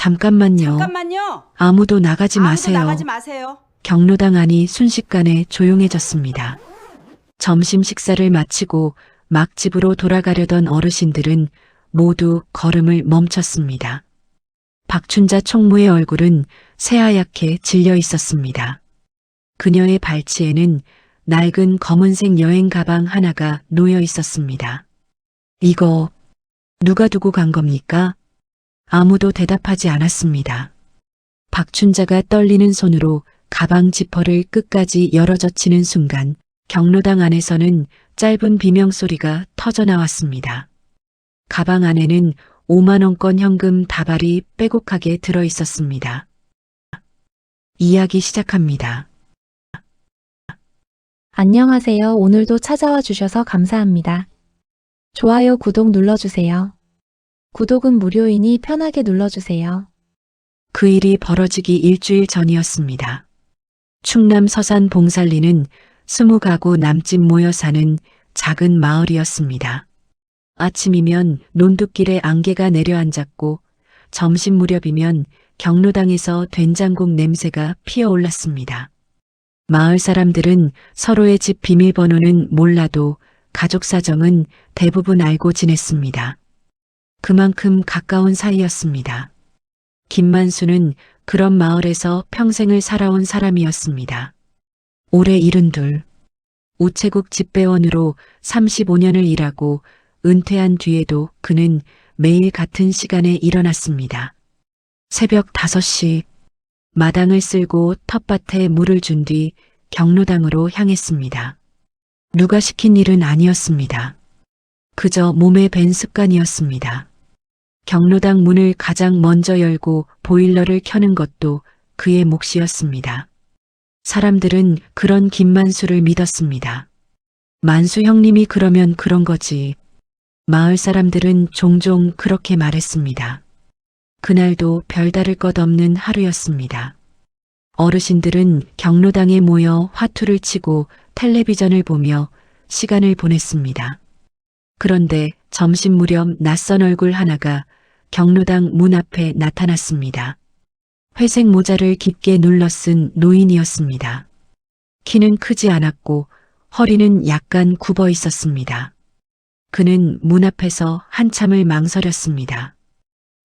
잠깐만요. 잠깐만요. 아무도 나가지 아무도 마세요. 나가지 마세요. 경로당 안이 순식간에 조용해졌습니다. 점심 식사를 마치고 막 집으로 돌아가려던 어르신들은 모두 걸음을 멈췄습니다. 박춘자 총무의 얼굴은 새하얗게 질려 있었습니다. 그녀의 발치에는 낡은 검은색 여행 가방 하나가 놓여 있었습니다. 이거 누가 두고 간 겁니까? 아무도 대답하지 않았습니다. 박춘자가 떨리는 손으로 가방 지퍼를 끝까지 열어젖히는 순간 경로당 안에서는 짧은 비명소리가 터져 나왔습니다. 가방 안에는 5만 원권 현금 다발이 빼곡하게 들어 있었습니다. 이야기 시작합니다. 안녕하세요. 오늘도 찾아와 주셔서 감사합니다. 좋아요, 구독 눌러주세요. 구독은 무료이니 편하게 눌러주세요. 그 일이 벌어지기 일주일 전이었습니다. 충남 서산 봉살리는 20가구 남짓 모여 사는 작은 마을이었습니다. 아침이면 논둑길에 안개가 내려앉았고 점심 무렵이면 경로당에서 된장국 냄새가 피어올랐습니다. 마을 사람들은 서로의 집 비밀번호는 몰라도 가족 사정은 대부분 알고 지냈습니다. 그만큼 가까운 사이였습니다. 김만수는 그런 마을에서 평생을 살아온 사람이었습니다. 올해 72, 우체국 집배원으로 35년을 일하고 은퇴한 뒤에도 그는 매일 같은 시간에 일어났습니다. 새벽 5시 마당을 쓸고 텃밭에 물을 준 뒤 경로당으로 향했습니다. 누가 시킨 일은 아니었습니다. 그저 몸에 밴 습관이었습니다. 경로당 문을 가장 먼저 열고 보일러를 켜는 것도 그의 몫이었습니다. 사람들은 그런 김만수를 믿었습니다. 만수 형님이 그러면 그런 거지. 마을 사람들은 종종 그렇게 말했습니다. 그날도 별다를 것 없는 하루였습니다. 어르신들은 경로당에 모여 화투를 치고 텔레비전을 보며 시간을 보냈습니다. 그런데 점심 무렵 낯선 얼굴 하나가 경로당 문 앞에 나타났습니다. 회색 모자를 깊게 눌러 쓴 노인이었습니다. 키는 크지 않았고 허리는 약간 굽어 있었습니다. 그는 문 앞에서 한참을 망설였습니다.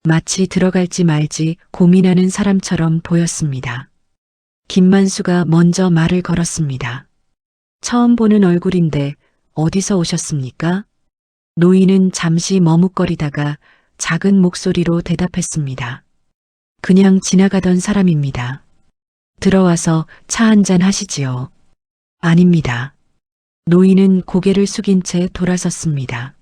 마치 들어갈지 말지 고민하는 사람처럼 보였습니다. 김만수가 먼저 말을 걸었습니다. 처음 보는 얼굴인데 어디서 오셨습니까? 노인은 잠시 머뭇거리다가 작은 목소리로 대답했습니다. 그냥 지나가던 사람입니다. 들어와서 차 한잔 하시지요. 아닙니다. 노인은 고개를 숙인 채 돌아섰습니다.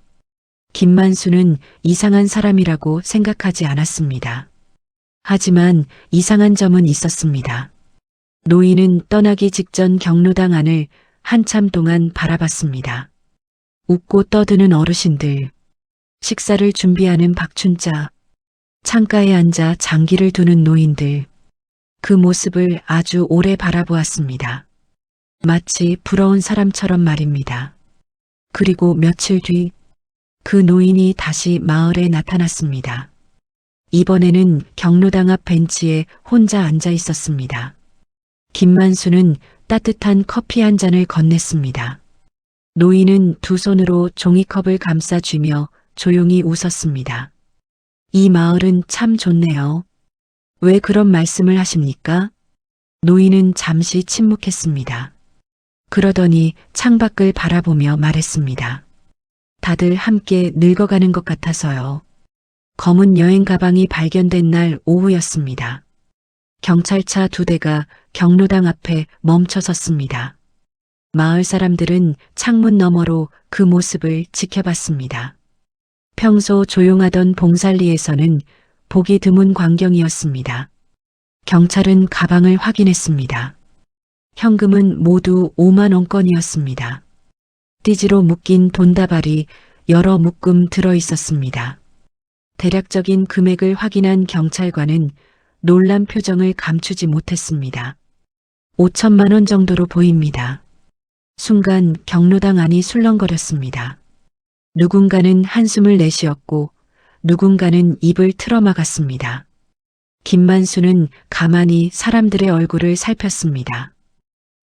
김만수는 이상한 사람이라고 생각하지 않았습니다. 하지만 이상한 점은 있었습니다. 노인은 떠나기 직전 경로당 안을 한참 동안 바라봤습니다. 웃고 떠드는 어르신들, 식사를 준비하는 박춘자, 창가에 앉아 장기를 두는 노인들, 그 모습을 아주 오래 바라보았습니다. 마치 부러운 사람처럼 말입니다. 그리고 며칠 뒤 그 노인이 다시 마을에 나타났습니다. 이번에는 경로당 앞 벤치에 혼자 앉아 있었습니다. 김만수는 따뜻한 커피 한 잔을 건넸습니다. 노인은 두 손으로 종이컵을 감싸 쥐며 조용히 웃었습니다. 이 마을은 참 좋네요. 왜 그런 말씀을 하십니까? 노인은 잠시 침묵했습니다. 그러더니 창밖을 바라보며 말했습니다. 다들 함께 늙어가는 것 같아서요. 검은 여행 가방이 발견된 날 오후였습니다. 경찰차 2대가 경로당 앞에 멈춰 섰습니다. 마을 사람들은 창문 너머로 그 모습을 지켜봤습니다. 평소 조용하던 봉살리에서는 보기 드문 광경이었습니다. 경찰은 가방을 확인했습니다. 현금은 모두 5만 원권이었습니다. 띠지로 묶인 돈다발이 여러 묶음 들어 있었습니다. 대략적인 금액을 확인한 경찰관은 놀란 표정을 감추지 못했습니다. 5천만 원 정도로 보입니다. 순간 경로당 안이 술렁거렸습니다. 누군가는 한숨을 내쉬었고 누군가는 입을 틀어막았습니다. 김만수는 가만히 사람들의 얼굴을 살폈습니다.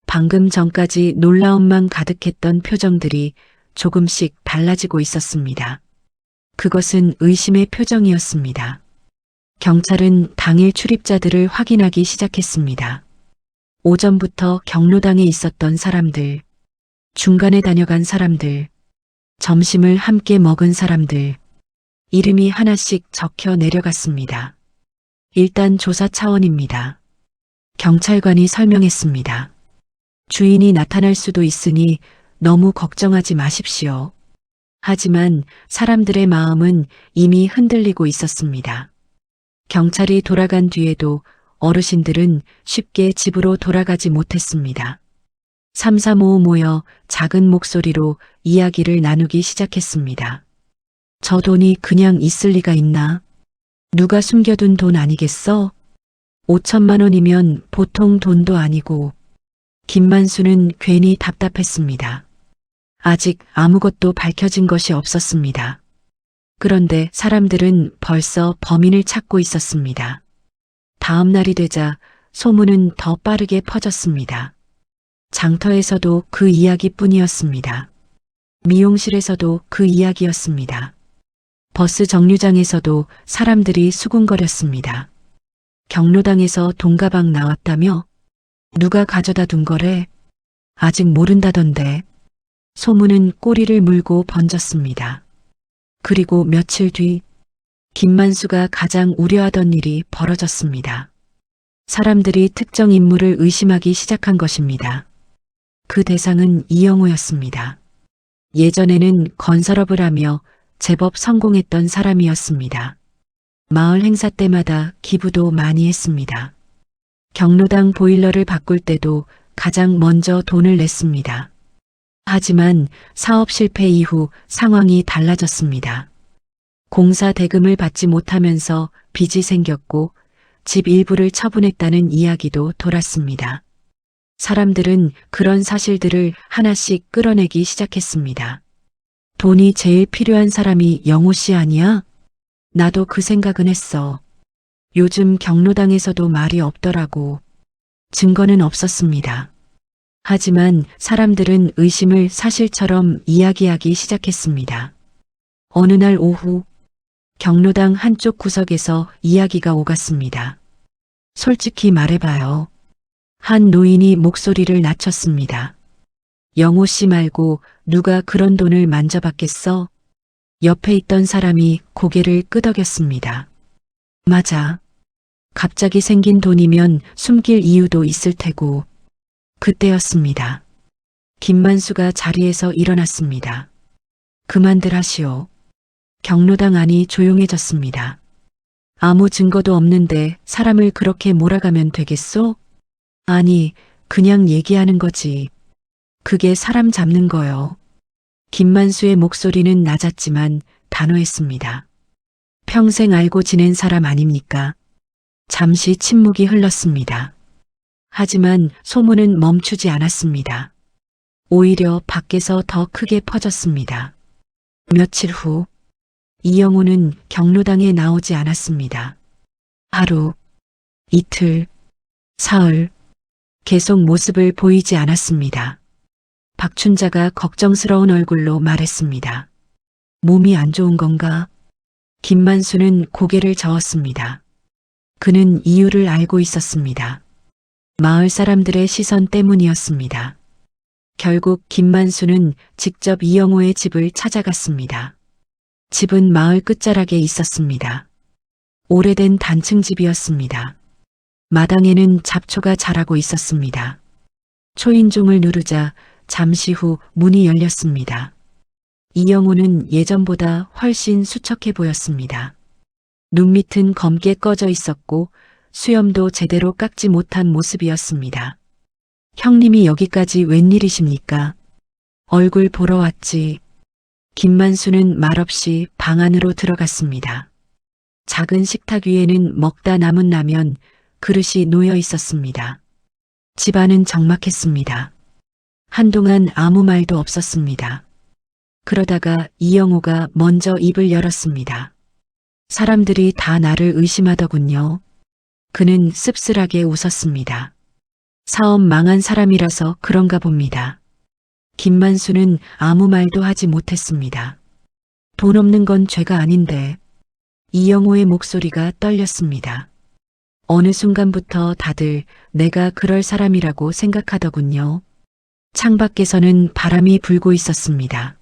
방금 전까지 놀라움만 가득했던 표정들이 조금씩 달라지고 있었습니다. 그것은 의심의 표정이었습니다. 경찰은 당일 출입자들을 확인하기 시작했습니다. 오전부터 경로당에 있었던 사람들, 중간에 다녀간 사람들, 점심을 함께 먹은 사람들, 이름이 하나씩 적혀 내려갔습니다. 일단 조사 차원입니다. 경찰관이 설명했습니다. 주인이 나타날 수도 있으니 너무 걱정하지 마십시오. 하지만 사람들의 마음은 이미 흔들리고 있었습니다. 경찰이 돌아간 뒤에도 어르신들은 쉽게 집으로 돌아가지 못했습니다. 삼삼오오 모여 작은 목소리로 이야기를 나누기 시작했습니다. 저 돈이 그냥 있을 리가 있나? 누가 숨겨둔 돈 아니겠어? 5천만 원이면 보통 돈도 아니고. 김만수는 괜히 답답했습니다. 아직 아무것도 밝혀진 것이 없었습니다. 그런데 사람들은 벌써 범인을 찾고 있었습니다. 다음 날이 되자 소문은 더 빠르게 퍼졌습니다. 장터에서도 그 이야기뿐이었습니다. 미용실에서도 그 이야기였습니다. 버스 정류장에서도 사람들이 수군거렸습니다. 경로당에서 돈가방 나왔다며? 누가 가져다 둔 거래? 아직 모른다던데. 소문은 꼬리를 물고 번졌습니다. 그리고 며칠 뒤 김만수가 가장 우려하던 일이 벌어졌습니다. 사람들이 특정 인물을 의심하기 시작한 것입니다. 그 대상은 이영호였습니다. 예전에는 건설업을 하며 제법 성공했던 사람이었습니다. 마을 행사 때마다 기부도 많이 했습니다. 경로당 보일러를 바꿀 때도 가장 먼저 돈을 냈습니다. 하지만 사업 실패 이후 상황이 달라졌습니다. 공사 대금을 받지 못하면서 빚이 생겼고 집 일부를 처분했다는 이야기도 돌았습니다. 사람들은 그런 사실들을 하나씩 끌어내기 시작했습니다. 돈이 제일 필요한 사람이 영호 씨 아니야? 나도 그 생각은 했어. 요즘 경로당에서도 말이 없더라고. 증거는 없었습니다. 하지만 사람들은 의심을 사실처럼 이야기하기 시작했습니다. 어느 날 오후 경로당 한쪽 구석에서 이야기가 오갔습니다. 솔직히 말해봐요. 한 노인이 목소리를 낮췄습니다. 영호 씨 말고 누가 그런 돈을 만져봤겠어? 옆에 있던 사람이 고개를 끄덕였습니다. 맞아. 갑자기 생긴 돈이면 숨길 이유도 있을 테고. 그때였습니다. 김만수가 자리에서 일어났습니다. 그만들 하시오. 경로당 안이 조용해졌습니다. 아무 증거도 없는데 사람을 그렇게 몰아가면 되겠소? 아니, 그냥 얘기하는 거지. 그게 사람 잡는 거요. 김만수의 목소리는 낮았지만 단호했습니다. 평생 알고 지낸 사람 아닙니까? 잠시 침묵이 흘렀습니다. 하지만 소문은 멈추지 않았습니다. 오히려 밖에서 더 크게 퍼졌습니다. 며칠 후 이영호는 경로당에 나오지 않았습니다. 하루, 이틀, 사흘, 계속 모습을 보이지 않았습니다. 박춘자가 걱정스러운 얼굴로 말했습니다. 몸이 안 좋은 건가? 김만수는 고개를 저었습니다. 그는 이유를 알고 있었습니다. 마을 사람들의 시선 때문이었습니다. 결국 김만수는 직접 이영호의 집을 찾아갔습니다. 집은 마을 끝자락에 있었습니다. 오래된 단층 집이었습니다. 마당에는 잡초가 자라고 있었습니다. 초인종을 누르자 잠시 후 문이 열렸습니다. 이영호는 예전보다 훨씬 수척해 보였습니다. 눈밑은 검게 꺼져 있었고 수염도 제대로 깎지 못한 모습이었습니다. 형님이 여기까지 웬일이십니까? 얼굴 보러 왔지. 김만수는 말없이 방 안으로 들어갔습니다. 작은 식탁 위에는 먹다 남은 라면, 그릇이 놓여 있었습니다. 집안은 적막했습니다. 한동안 아무 말도 없었습니다. 그러다가 이영호가 먼저 입을 열었습니다. 사람들이 다 나를 의심하더군요. 그는 씁쓸하게 웃었습니다. 사업 망한 사람이라서 그런가 봅니다. 김만수는 아무 말도 하지 못했습니다. 돈 없는 건 죄가 아닌데. 이영호의 목소리가 떨렸습니다. 어느 순간부터 다들 내가 그럴 사람이라고 생각하더군요. 창밖에서는 바람이 불고 있었습니다.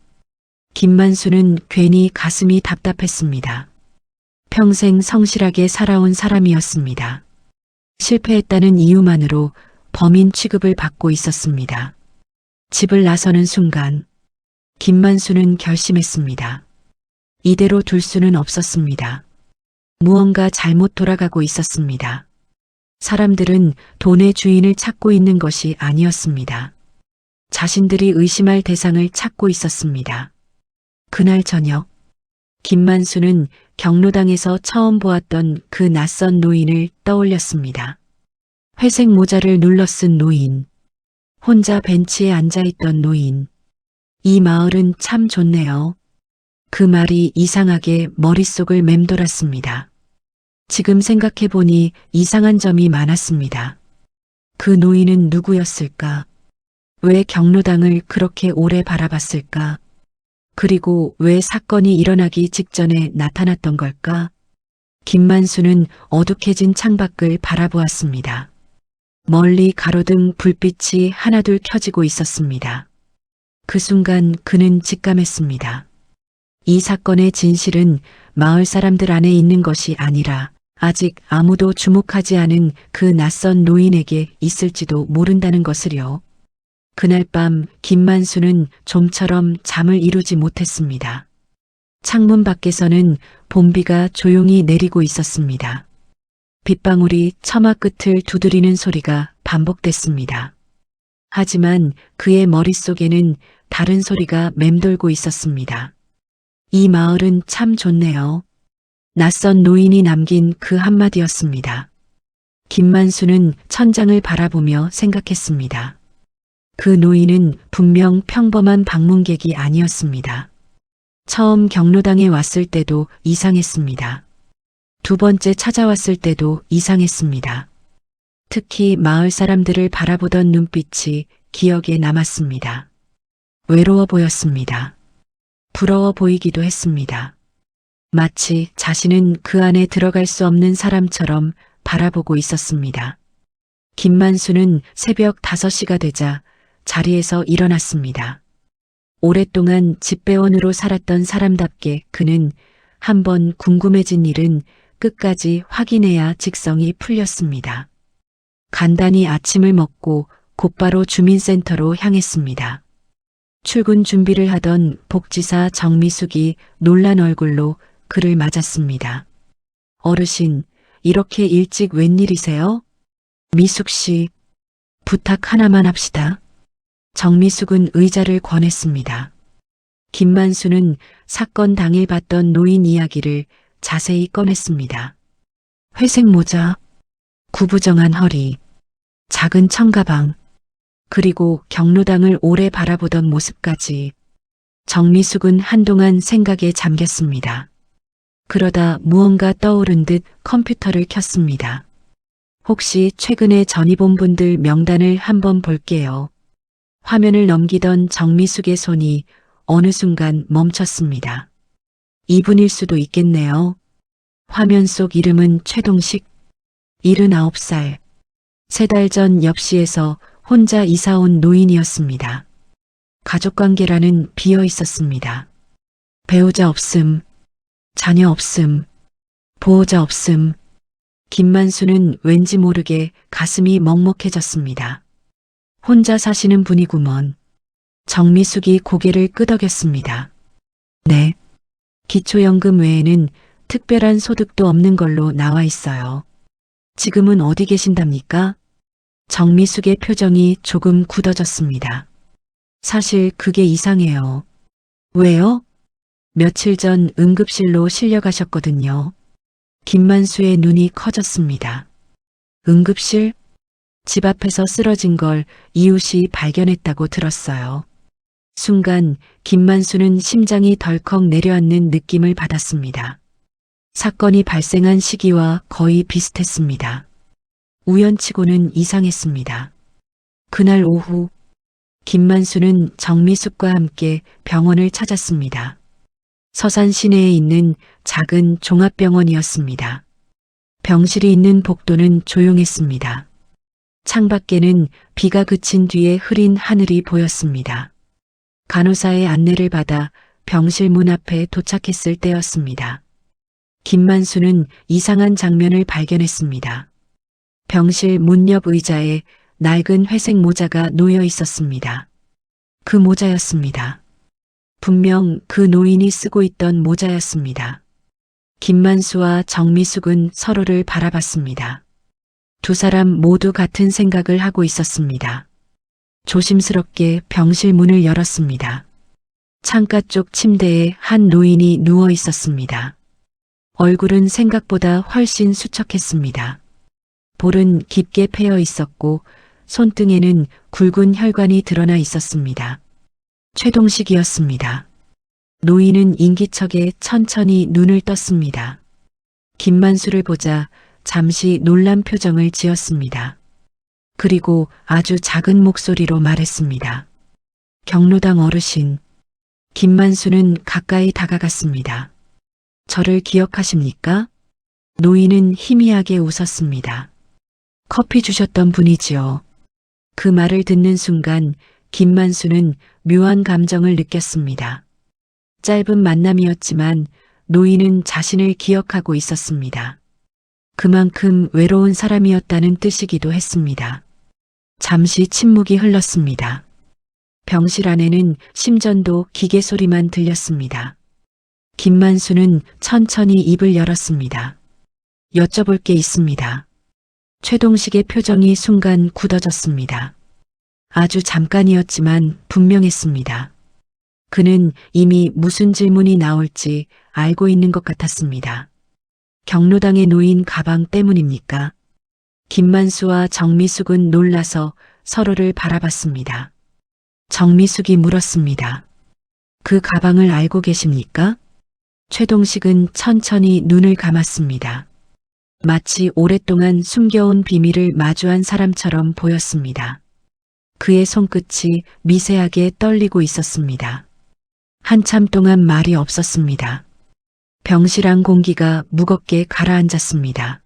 김만수는 괜히 가슴이 답답했습니다. 평생 성실하게 살아온 사람이었습니다. 실패했다는 이유만으로 범인 취급을 받고 있었습니다. 집을 나서는 순간 김만수는 결심했습니다. 이대로 둘 수는 없었습니다. 무언가 잘못 돌아가고 있었습니다. 사람들은 돈의 주인을 찾고 있는 것이 아니었습니다. 자신들이 의심할 대상을 찾고 있었습니다. 그날 저녁, 김만수는 경로당에서 처음 보았던 그 낯선 노인을 떠올렸습니다. 회색 모자를 눌러 쓴 노인, 혼자 벤치에 앉아있던 노인. 이 마을은 참 좋네요. 그 말이 이상하게 머릿속을 맴돌았습니다. 지금 생각해보니 이상한 점이 많았습니다. 그 노인은 누구였을까? 왜 경로당을 그렇게 오래 바라봤을까? 그리고 왜 사건이 일어나기 직전에 나타났던 걸까? 김만수는 어둑해진 창밖을 바라보았습니다. 멀리 가로등 불빛이 하나둘 켜지고 있었습니다. 그 순간 그는 직감했습니다. 이 사건의 진실은 마을 사람들 안에 있는 것이 아니라 아직 아무도 주목하지 않은 그 낯선 노인에게 있을지도 모른다는 것을요. 그날 밤 김만수는 좀처럼 잠을 이루지 못했습니다. 창문 밖에서는 봄비가 조용히 내리고 있었습니다. 빗방울이 처마 끝을 두드리는 소리가 반복됐습니다. 하지만 그의 머릿속에는 다른 소리가 맴돌고 있었습니다. 이 마을은 참 좋네요. 낯선 노인이 남긴 그 한마디였습니다. 김만수는 천장을 바라보며 생각했습니다. 그 노인은 분명 평범한 방문객이 아니었습니다. 처음 경로당에 왔을 때도 이상했습니다. 두 번째 찾아왔을 때도 이상했습니다. 특히 마을 사람들을 바라보던 눈빛이 기억에 남았습니다. 외로워 보였습니다. 부러워 보이기도 했습니다. 마치 자신은 그 안에 들어갈 수 없는 사람처럼 바라보고 있었습니다. 김만수는 새벽 5시가 되자 자리에서 일어났습니다. 오랫동안 집배원으로 살았던 사람답게 그는 한번 궁금해진 일은 끝까지 확인해야 직성이 풀렸습니다. 간단히 아침을 먹고 곧바로 주민센터로 향했습니다. 출근 준비를 하던 복지사 정미숙이 놀란 얼굴로 그를 맞았습니다. 어르신, 이렇게 일찍 웬일이세요? 미숙 씨, 부탁 하나만 합시다. 정미숙은 의자를 권했습니다. 김만수는 사건 당일 봤던 노인 이야기를 자세히 꺼냈습니다. 회색 모자, 구부정한 허리, 작은 청가방, 그리고 경로당을 오래 바라보던 모습까지. 정미숙은 한동안 생각에 잠겼습니다. 그러다 무언가 떠오른 듯 컴퓨터를 켰습니다. 혹시 최근에 전입 온 분들 명단을 한번 볼게요. 화면을 넘기던 정미숙의 손이 어느 순간 멈췄습니다. 이분일 수도 있겠네요. 화면 속 이름은 최동식, 79살. 3달 전 옆시에서 혼자 이사 온 노인이었습니다. 가족관계라는 비어 있었습니다. 배우자 없음, 자녀 없음, 보호자 없음. 김만수는 왠지 모르게 가슴이 먹먹해졌습니다. 혼자 사시는 분이구먼. 정미숙이 고개를 끄덕였습니다. 네. 기초연금 외에는 특별한 소득도 없는 걸로 나와 있어요. 지금은 어디 계신답니까? 정미숙의 표정이 조금 굳어졌습니다. 사실 그게 이상해요. 왜요? 며칠 전 응급실로 실려가셨거든요. 김만수의 눈이 커졌습니다. 응급실? 집 앞에서 쓰러진 걸 이웃이 발견했다고 들었어요. 순간 김만수는 심장이 덜컥 내려앉는 느낌을 받았습니다. 사건이 발생한 시기와 거의 비슷했습니다. 우연치고는 이상했습니다. 그날 오후 김만수는 정미숙과 함께 병원을 찾았습니다. 서산 시내에 있는 작은 종합병원이었습니다. 병실이 있는 복도는 조용했습니다. 창밖에는 비가 그친 뒤에 흐린 하늘이 보였습니다. 간호사의 안내를 받아 병실 문 앞에 도착했을 때였습니다. 김만수는 이상한 장면을 발견했습니다. 병실 문 옆 의자에 낡은 회색 모자가 놓여 있었습니다. 그 모자였습니다. 분명 그 노인이 쓰고 있던 모자였습니다. 김만수와 정미숙은 서로를 바라봤습니다. 두 사람 모두 같은 생각을 하고 있었습니다. 조심스럽게 병실 문을 열었습니다. 창가 쪽 침대에 한 노인이 누워 있었습니다. 얼굴은 생각보다 훨씬 수척했습니다. 볼은 깊게 패여 있었고 손등에는 굵은 혈관이 드러나 있었습니다. 최동식이었습니다. 노인은 인기척에 천천히 눈을 떴습니다. 김만수를 보자 잠시 놀란 표정을 지었습니다. 그리고 아주 작은 목소리로 말했습니다. 경로당 어르신. 김만수는 가까이 다가갔습니다. 저를 기억하십니까? 노인은 희미하게 웃었습니다. 커피 주셨던 분이지요. 그 말을 듣는 순간 김만수는 묘한 감정을 느꼈습니다. 짧은 만남이었지만 노인은 자신을 기억하고 있었습니다. 그만큼 외로운 사람이었다는 뜻이기도 했습니다. 잠시 침묵이 흘렀습니다. 병실 안에는 심전도 기계 소리만 들렸습니다. 김만수는 천천히 입을 열었습니다. 여쭤볼 게 있습니다. 최동식의 표정이 순간 굳어졌습니다. 아주 잠깐이었지만 분명했습니다. 그는 이미 무슨 질문이 나올지 알고 있는 것 같았습니다. 경로당에 놓인 가방 때문입니까? 김만수와 정미숙은 놀라서 서로를 바라봤습니다. 정미숙이 물었습니다. 그 가방을 알고 계십니까? 최동식은 천천히 눈을 감았습니다. 마치 오랫동안 숨겨온 비밀을 마주한 사람처럼 보였습니다. 그의 손끝이 미세하게 떨리고 있었습니다. 한참 동안 말이 없었습니다. 병실 안 공기가 무겁게 가라앉았습니다.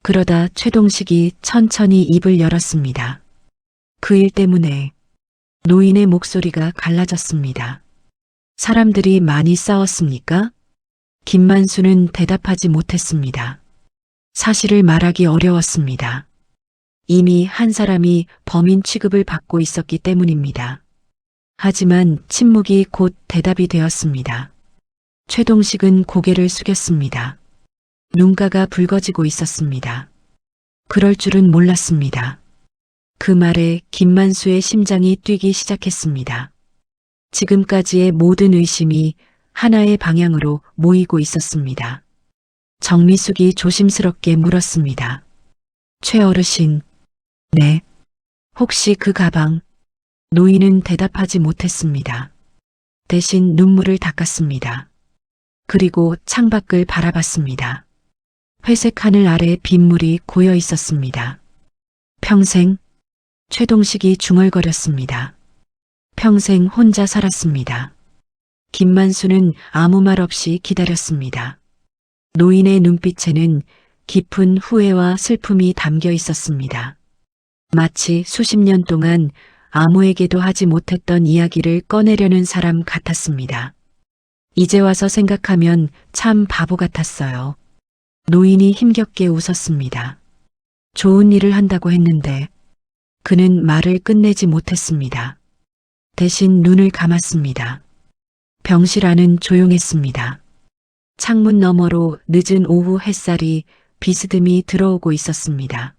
그러다 최동식이 천천히 입을 열었습니다. 그 일 때문에 노인의 목소리가 갈라졌습니다. 사람들이 많이 싸웠습니까? 김만수는 대답하지 못했습니다. 사실을 말하기 어려웠습니다. 이미 한 사람이 범인 취급을 받고 있었기 때문입니다. 하지만 침묵이 곧 대답이 되었습니다. 최동식은 고개를 숙였습니다. 눈가가 붉어지고 있었습니다. 그럴 줄은 몰랐습니다. 그 말에 김만수의 심장이 뛰기 시작했습니다. 지금까지의 모든 의심이 하나의 방향으로 모이고 있었습니다. 정미숙이 조심스럽게 물었습니다. 최 어르신, 네. 혹시 그 가방? 노인은 대답하지 못했습니다. 대신 눈물을 닦았습니다. 그리고 창밖을 바라봤습니다. 회색 하늘 아래 빗물이 고여 있었습니다. 평생? 최동식이 중얼거렸습니다. 평생 혼자 살았습니다. 김만수는 아무 말 없이 기다렸습니다. 노인의 눈빛에는 깊은 후회와 슬픔이 담겨 있었습니다. 마치 수십 년 동안 아무에게도 하지 못했던 이야기를 꺼내려는 사람 같았습니다. 이제 와서 생각하면 참 바보 같았어요. 노인이 힘겹게 웃었습니다. 좋은 일을 한다고 했는데 그는 말을 끝내지 못했습니다. 대신 눈을 감았습니다. 병실 안은 조용했습니다. 창문 너머로 늦은 오후 햇살이 비스듬히 들어오고 있었습니다.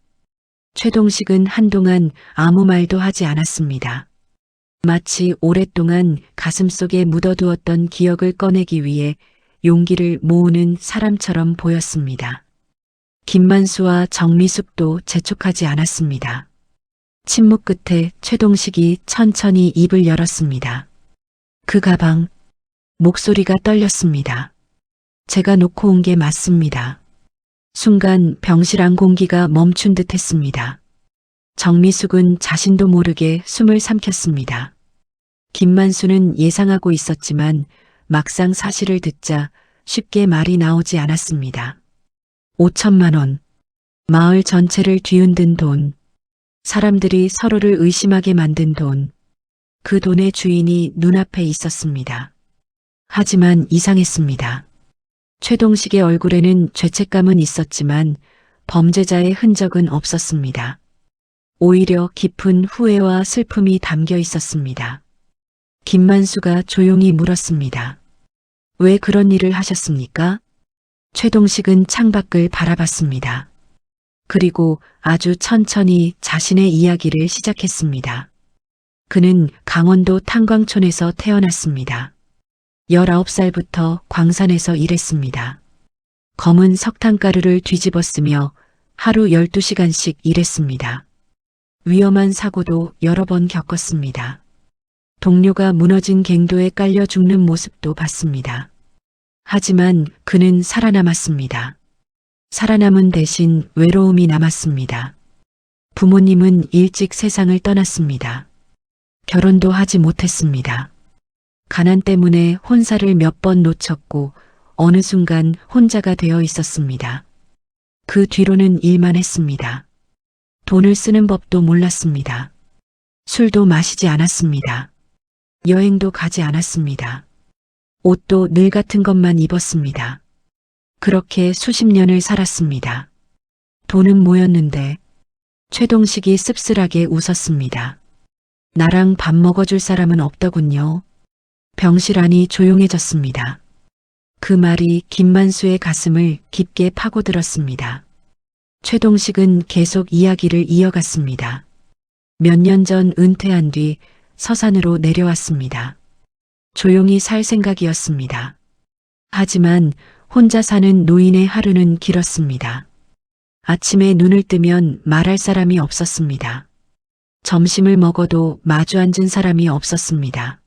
최동식은 한동안 아무 말도 하지 않았습니다. 마치 오랫동안 가슴속에 묻어두었던 기억을 꺼내기 위해 용기를 모으는 사람처럼 보였습니다. 김만수와 정미숙도 재촉하지 않았습니다. 침묵 끝에 최동식이 천천히 입을 열었습니다. 그 가방, 목소리가 떨렸습니다. 제가 놓고 온 게 맞습니다. 순간 병실 공기가 멈춘 듯 했습니다. 정미숙은 자신도 모르게 숨을 삼켰습니다. 김만수는 예상하고 있었지만 막상 사실을 듣자 쉽게 말이 나오지 않았습니다. 5천만 원. 마을 전체를 뒤흔든 돈. 사람들이 서로를 의심하게 만든 돈. 그 돈의 주인이 눈앞에 있었습니다. 하지만 이상했습니다. 최동식의 얼굴에는 죄책감은 있었지만 범죄자의 흔적은 없었습니다. 오히려 깊은 후회와 슬픔이 담겨 있었습니다. 김만수가 조용히 물었습니다. 왜 그런 일을 하셨습니까? 최동식은 창밖을 바라봤습니다. 그리고 아주 천천히 자신의 이야기를 시작했습니다. 그는 강원도 탄광촌에서 태어났습니다. 19살부터 광산에서 일했습니다. 검은 석탄가루를 뒤집어 쓰며 하루 12시간씩 일했습니다. 위험한 사고도 여러 번 겪었습니다. 동료가 무너진 갱도에 깔려 죽는 모습도 봤습니다. 하지만 그는 살아남았습니다. 살아남은 대신 외로움이 남았습니다. 부모님은 일찍 세상을 떠났습니다. 결혼도 하지 못했습니다. 가난 때문에 혼사를 몇 번 놓쳤고 어느 순간 혼자가 되어 있었습니다. 그 뒤로는 일만 했습니다. 돈을 쓰는 법도 몰랐습니다. 술도 마시지 않았습니다. 여행도 가지 않았습니다. 옷도 늘 같은 것만 입었습니다. 그렇게 수십 년을 살았습니다. 돈은 모였는데 최동식이 씁쓸하게 웃었습니다. 나랑 밥 먹어줄 사람은 없더군요. 병실 안이 조용해졌습니다. 그 말이 김만수의 가슴을 깊게 파고들었습니다. 최동식은 계속 이야기를 이어갔습니다. 몇 년 전 은퇴한 뒤 서산으로 내려왔습니다. 조용히 살 생각이었습니다. 하지만 혼자 사는 노인의 하루는 길었습니다. 아침에 눈을 뜨면 말할 사람이 없었습니다. 점심을 먹어도 마주 앉은 사람이 없었습니다.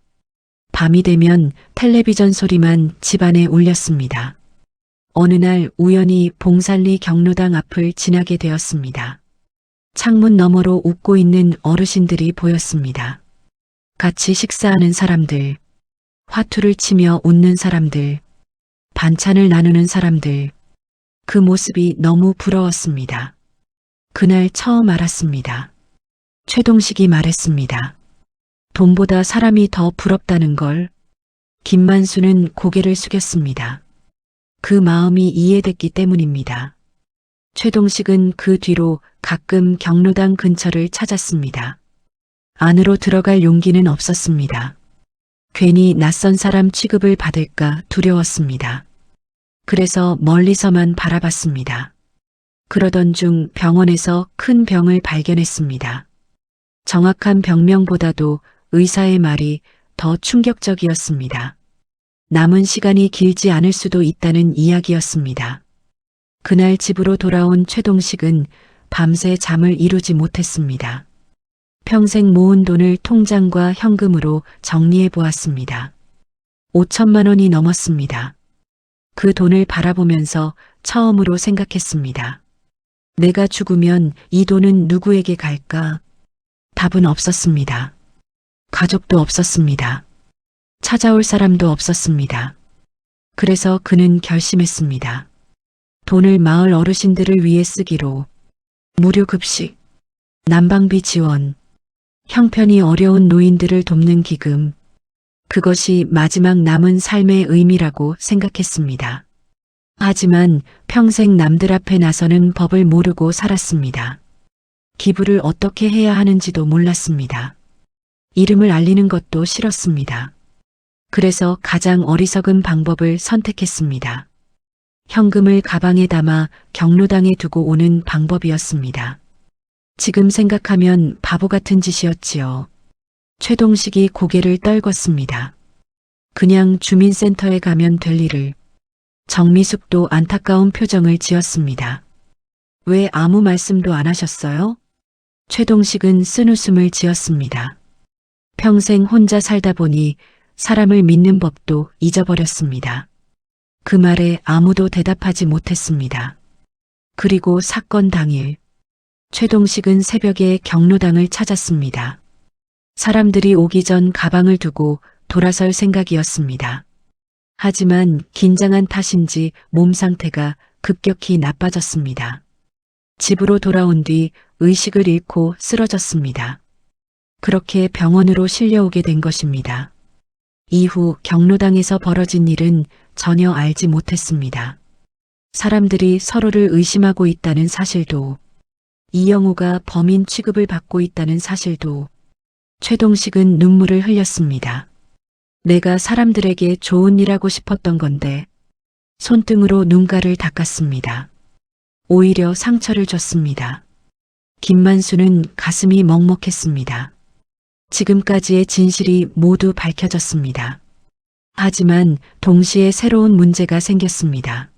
밤이 되면 텔레비전 소리만 집안에 울렸습니다. 어느 날 우연히 봉산리 경로당 앞을 지나게 되었습니다. 창문 너머로 웃고 있는 어르신들이 보였습니다. 같이 식사하는 사람들, 화투를 치며 웃는 사람들, 반찬을 나누는 사람들, 그 모습이 너무 부러웠습니다. 그날 처음 알았습니다. 최동식이 말했습니다. 돈보다 사람이 더 부럽다는 걸. 김만수는 고개를 숙였습니다. 그 마음이 이해됐기 때문입니다. 최동식은 그 뒤로 가끔 경로당 근처를 찾았습니다. 안으로 들어갈 용기는 없었습니다. 괜히 낯선 사람 취급을 받을까 두려웠습니다. 그래서 멀리서만 바라봤습니다. 그러던 중 병원에서 큰 병을 발견했습니다. 정확한 병명보다도 의사의 말이 더 충격적이었습니다. 남은 시간이 길지 않을 수도 있다는 이야기였습니다. 그날 집으로 돌아온 최동식은 밤새 잠을 이루지 못했습니다. 평생 모은 돈을 통장과 현금으로 정리해 보았습니다. 5천만 원이 넘었습니다. 그 돈을 바라보면서 처음으로 생각했습니다. 내가 죽으면 이 돈은 누구에게 갈까? 답은 없었습니다. 가족도 없었습니다. 찾아올 사람도 없었습니다. 그래서 그는 결심했습니다. 돈을 마을 어르신들을 위해 쓰기로. 무료 급식, 난방비 지원, 형편이 어려운 노인들을 돕는 기금. 그것이 마지막 남은 삶의 의미라고 생각했습니다. 하지만 평생 남들 앞에 나서는 법을 모르고 살았습니다. 기부를 어떻게 해야 하는지도 몰랐습니다. 이름을 알리는 것도 싫었습니다. 그래서 가장 어리석은 방법을 선택했습니다. 현금을 가방에 담아 경로당에 두고 오는 방법이었습니다. 지금 생각하면 바보 같은 짓이었지요. 최동식이 고개를 떨궜습니다. 그냥 주민센터에 가면 될 일을. 정미숙도 안타까운 표정을 지었습니다. 왜 아무 말씀도 안 하셨어요? 최동식은 쓴웃음을 지었습니다. 평생 혼자 살다 보니 사람을 믿는 법도 잊어버렸습니다. 그 말에 아무도 대답하지 못했습니다. 그리고 사건 당일 최동식은 새벽에 경로당을 찾았습니다. 사람들이 오기 전 가방을 두고 돌아설 생각이었습니다. 하지만 긴장한 탓인지 몸 상태가 급격히 나빠졌습니다. 집으로 돌아온 뒤 의식을 잃고 쓰러졌습니다. 그렇게 병원으로 실려오게 된 것입니다. 이후 경로당에서 벌어진 일은 전혀 알지 못했습니다. 사람들이 서로를 의심하고 있다는 사실도, 이영호가 범인 취급을 받고 있다는 사실도, 최동식은 눈물을 흘렸습니다. 내가 사람들에게 좋은 일 하고 싶었던 건데, 손등으로 눈가를 닦았습니다. 오히려 상처를 줬습니다. 김만수는 가슴이 먹먹했습니다. 지금까지의 진실이 모두 밝혀졌습니다. 하지만 동시에 새로운 문제가 생겼습니다.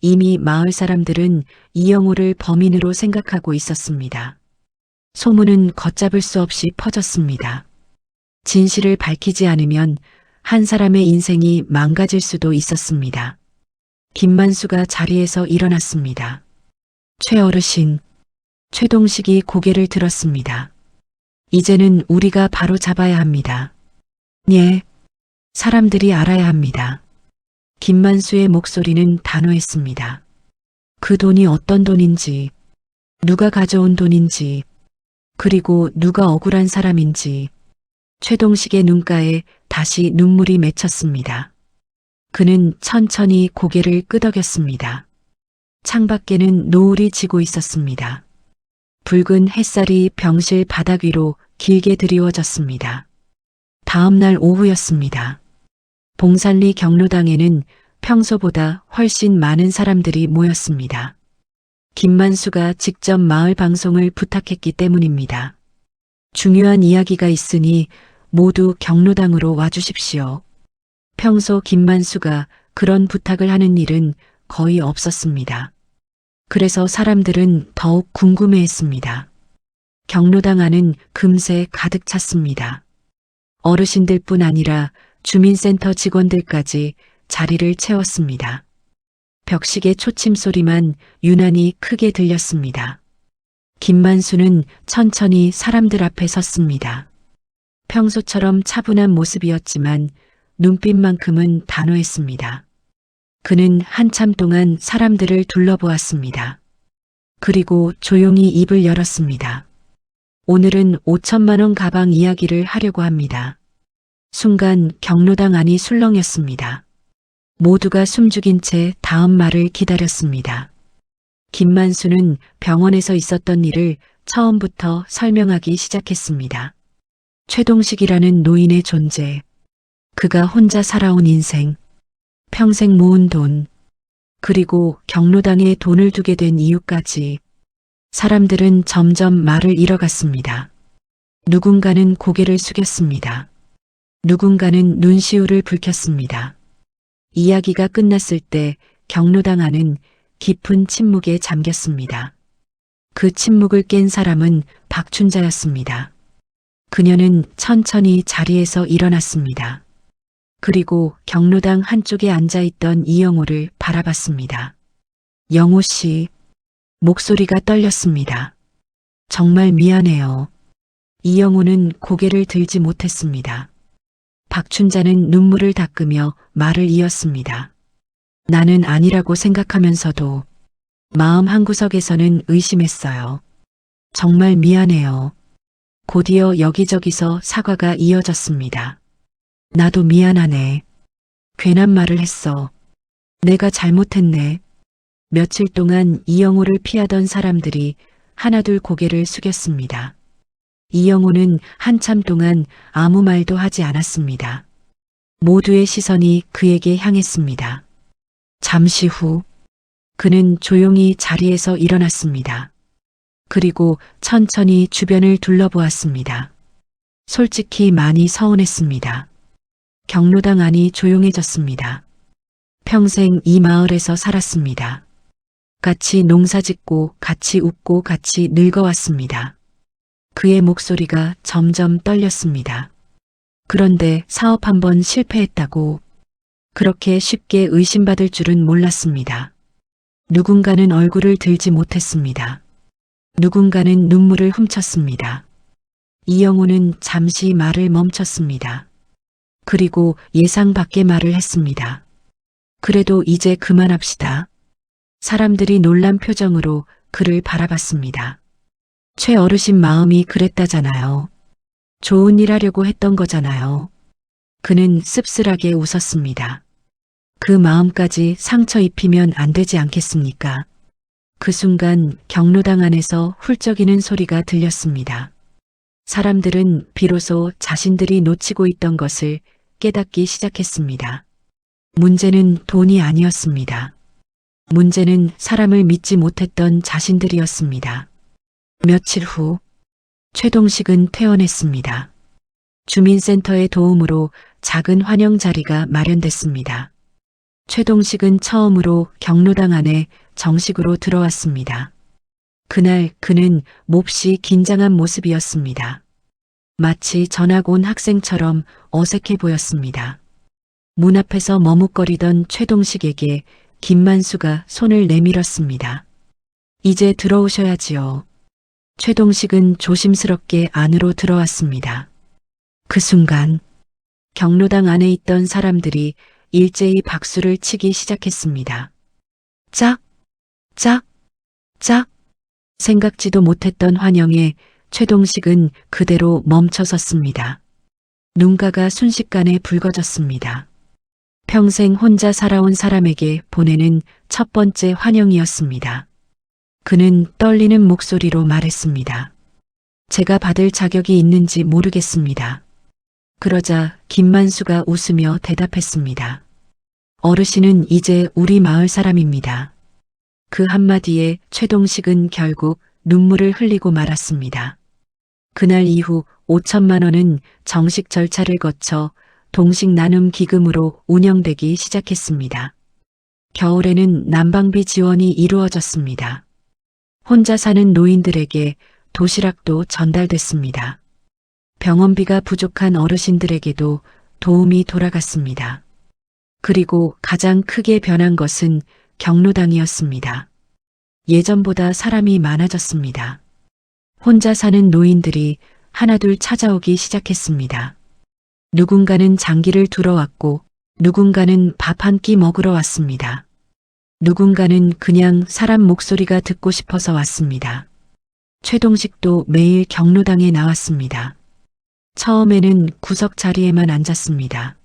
이미 마을 사람들은 이영호를 범인으로 생각하고 있었습니다. 소문은 걷잡을 수 없이 퍼졌습니다. 진실을 밝히지 않으면 한 사람의 인생이 망가질 수도 있었습니다. 김만수가 자리에서 일어났습니다. 최 어르신, 최동식이 고개를 들었습니다. 이제는 우리가 바로 잡아야 합니다. 예, 사람들이 알아야 합니다. 김만수의 목소리는 단호했습니다. 그 돈이 어떤 돈인지, 누가 가져온 돈인지, 그리고 누가 억울한 사람인지, 최동식의 눈가에 다시 눈물이 맺혔습니다. 그는 천천히 고개를 끄덕였습니다. 창밖에는 노을이 지고 있었습니다. 붉은 햇살이 병실 바닥 위로 길게 드리워졌습니다. 다음 날 오후였습니다. 봉산리 경로당에는 평소보다 훨씬 많은 사람들이 모였습니다. 김만수가 직접 마을 방송을 부탁했기 때문입니다. 중요한 이야기가 있으니 모두 경로당으로 와주십시오. 평소 김만수가 그런 부탁을 하는 일은 거의 없었습니다. 그래서 사람들은 더욱 궁금해했습니다. 경로당 안은 금세 가득 찼습니다. 어르신들뿐 아니라 주민센터 직원들까지 자리를 채웠습니다. 벽식의 초침 소리만 유난히 크게 들렸습니다. 김만수는 천천히 사람들 앞에 섰습니다. 평소처럼 차분한 모습이었지만 눈빛만큼은 단호했습니다. 그는 한참 동안 사람들을 둘러보았습니다. 그리고 조용히 입을 열었습니다. 오늘은 5천만 원 가방 이야기를 하려고 합니다. 순간 경로당 안이 술렁였습니다. 모두가 숨죽인 채 다음 말을 기다렸습니다. 김만수는 병원에서 있었던 일을 처음부터 설명하기 시작했습니다. 최동식이라는 노인의 존재, 그가 혼자 살아온 인생, 평생 모은 돈, 그리고 경로당에 돈을 두게 된 이유까지 사람들은 점점 말을 잃어갔습니다. 누군가는 고개를 숙였습니다. 누군가는 눈시울을 붉혔습니다. 이야기가 끝났을 때 경로당 안은 깊은 침묵에 잠겼습니다. 그 침묵을 깬 사람은 박춘자였습니다. 그녀는 천천히 자리에서 일어났습니다. 그리고 경로당 한쪽에 앉아있던 이영호를 바라봤습니다. 영호 씨, 목소리가 떨렸습니다. 정말 미안해요. 이영호는 고개를 들지 못했습니다. 박춘자는 눈물을 닦으며 말을 이었습니다. 나는 아니라고 생각하면서도 마음 한구석에서는 의심했어요. 정말 미안해요. 곧이어 여기저기서 사과가 이어졌습니다. 나도 미안하네. 괜한 말을 했어. 내가 잘못했네. 며칠 동안 이영호를 피하던 사람들이 하나둘 고개를 숙였습니다. 이영호는 한참 동안 아무 말도 하지 않았습니다. 모두의 시선이 그에게 향했습니다. 잠시 후 그는 조용히 자리에서 일어났습니다. 그리고 천천히 주변을 둘러보았습니다. 솔직히 많이 서운했습니다. 경로당 안이 조용해졌습니다. 평생 이 마을에서 살았습니다. 같이 농사짓고 같이 웃고 같이 늙어왔습니다. 그의 목소리가 점점 떨렸습니다. 그런데 사업 한번 실패했다고 그렇게 쉽게 의심받을 줄은 몰랐습니다. 누군가는 얼굴을 들지 못했습니다. 누군가는 눈물을 훔쳤습니다. 이영우는 잠시 말을 멈췄습니다. 그리고 예상 밖의 말을 했습니다. 그래도 이제 그만합시다. 사람들이 놀란 표정으로 그를 바라봤습니다. 최 어르신 마음이 그랬다잖아요. 좋은 일 하려고 했던 거잖아요. 그는 씁쓸하게 웃었습니다. 그 마음까지 상처 입히면 안 되지 않겠습니까? 그 순간 경로당 안에서 훌쩍이는 소리가 들렸습니다. 사람들은 비로소 자신들이 놓치고 있던 것을 깨닫기 시작했습니다. 문제는 돈이 아니었습니다. 문제는 사람을 믿지 못했던 자신들이었습니다. 며칠 후 최동식은 퇴원했습니다. 주민센터의 도움으로 작은 환영 자리가 마련됐습니다. 최동식은 처음으로 경로당 안에 정식으로 들어왔습니다. 그날 그는 몹시 긴장한 모습이었습니다. 마치 전학 온 학생처럼 어색해 보였습니다. 문 앞에서 머뭇거리던 최동식에게 김만수가 손을 내밀었습니다. 이제 들어오셔야지요. 최동식은 조심스럽게 안으로 들어왔습니다. 그 순간 경로당 안에 있던 사람들이 일제히 박수를 치기 시작했습니다. 짝, 짝, 짝. 생각지도 못했던 환영에 최동식은 그대로 멈춰섰습니다. 눈가가 순식간에 붉어졌습니다. 평생 혼자 살아온 사람에게 보내는 첫 번째 환영이었습니다. 그는 떨리는 목소리로 말했습니다. 제가 받을 자격이 있는지 모르겠습니다. 그러자 김만수가 웃으며 대답했습니다. 어르신은 이제 우리 마을 사람입니다. 그 한마디에 최동식은 결국 눈물을 흘리고 말았습니다. 그날 이후 5천만 원은 정식 절차를 거쳐 동식 나눔 기금으로 운영되기 시작했습니다. 겨울에는 난방비 지원이 이루어졌습니다. 혼자 사는 노인들에게 도시락도 전달됐습니다. 병원비가 부족한 어르신들에게도 도움이 돌아갔습니다. 그리고 가장 크게 변한 것은 경로당이었습니다. 예전보다 사람이 많아졌습니다. 혼자 사는 노인들이 하나둘 찾아오기 시작했습니다. 누군가는 장기를 두러 왔고 누군가는 밥 한 끼 먹으러 왔습니다. 누군가는 그냥 사람 목소리가 듣고 싶어서 왔습니다. 최동식도 매일 경로당에 나왔습니다. 처음에는 구석 자리에만 앉았습니다.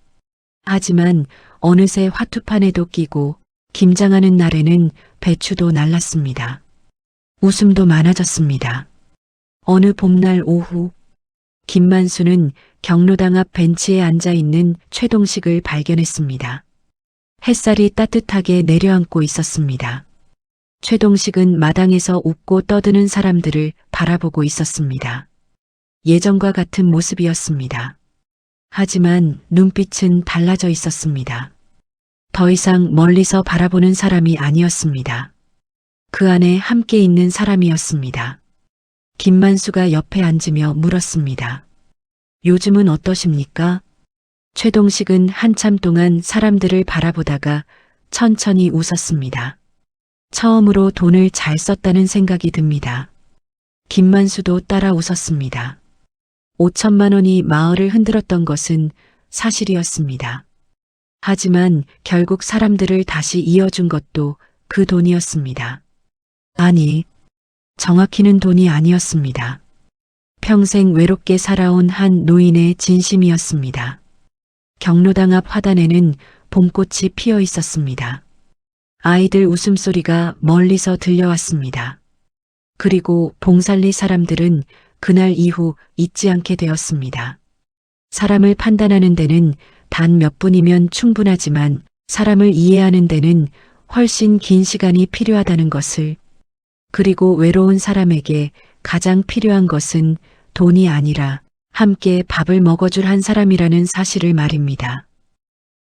하지만 어느새 화투판에도 끼고 김장하는 날에는 배추도 날랐습니다. 웃음도 많아졌습니다. 어느 봄날 오후 김만수는 경로당 앞 벤치에 앉아 있는 최동식을 발견했습니다. 햇살이 따뜻하게 내려앉고 있었습니다. 최동식은 마당에서 웃고 떠드는 사람들을 바라보고 있었습니다. 예전과 같은 모습이었습니다. 하지만 눈빛은 달라져 있었습니다. 더 이상 멀리서 바라보는 사람이 아니었습니다. 그 안에 함께 있는 사람이었습니다. 김만수가 옆에 앉으며 물었습니다. 요즘은 어떠십니까? 최동식은 한참 동안 사람들을 바라보다가 천천히 웃었습니다. 처음으로 돈을 잘 썼다는 생각이 듭니다. 김만수도 따라 웃었습니다. 5천만 원이 마을을 흔들었던 것은 사실이었습니다. 하지만 결국 사람들을 다시 이어준 것도 그 돈이었습니다. 아니, 정확히는 돈이 아니었습니다. 평생 외롭게 살아온 한 노인의 진심이었습니다. 경로당 앞 화단에는 봄꽃이 피어 있었습니다. 아이들 웃음소리가 멀리서 들려왔습니다. 그리고 봉살리 사람들은 그날 이후 잊지 않게 되었습니다. 사람을 판단하는 데는 단 몇 분이면 충분하지만 사람을 이해하는 데는 훨씬 긴 시간이 필요하다는 것을, 그리고 외로운 사람에게 가장 필요한 것은 돈이 아니라 함께 밥을 먹어줄 한 사람이라는 사실을 말입니다.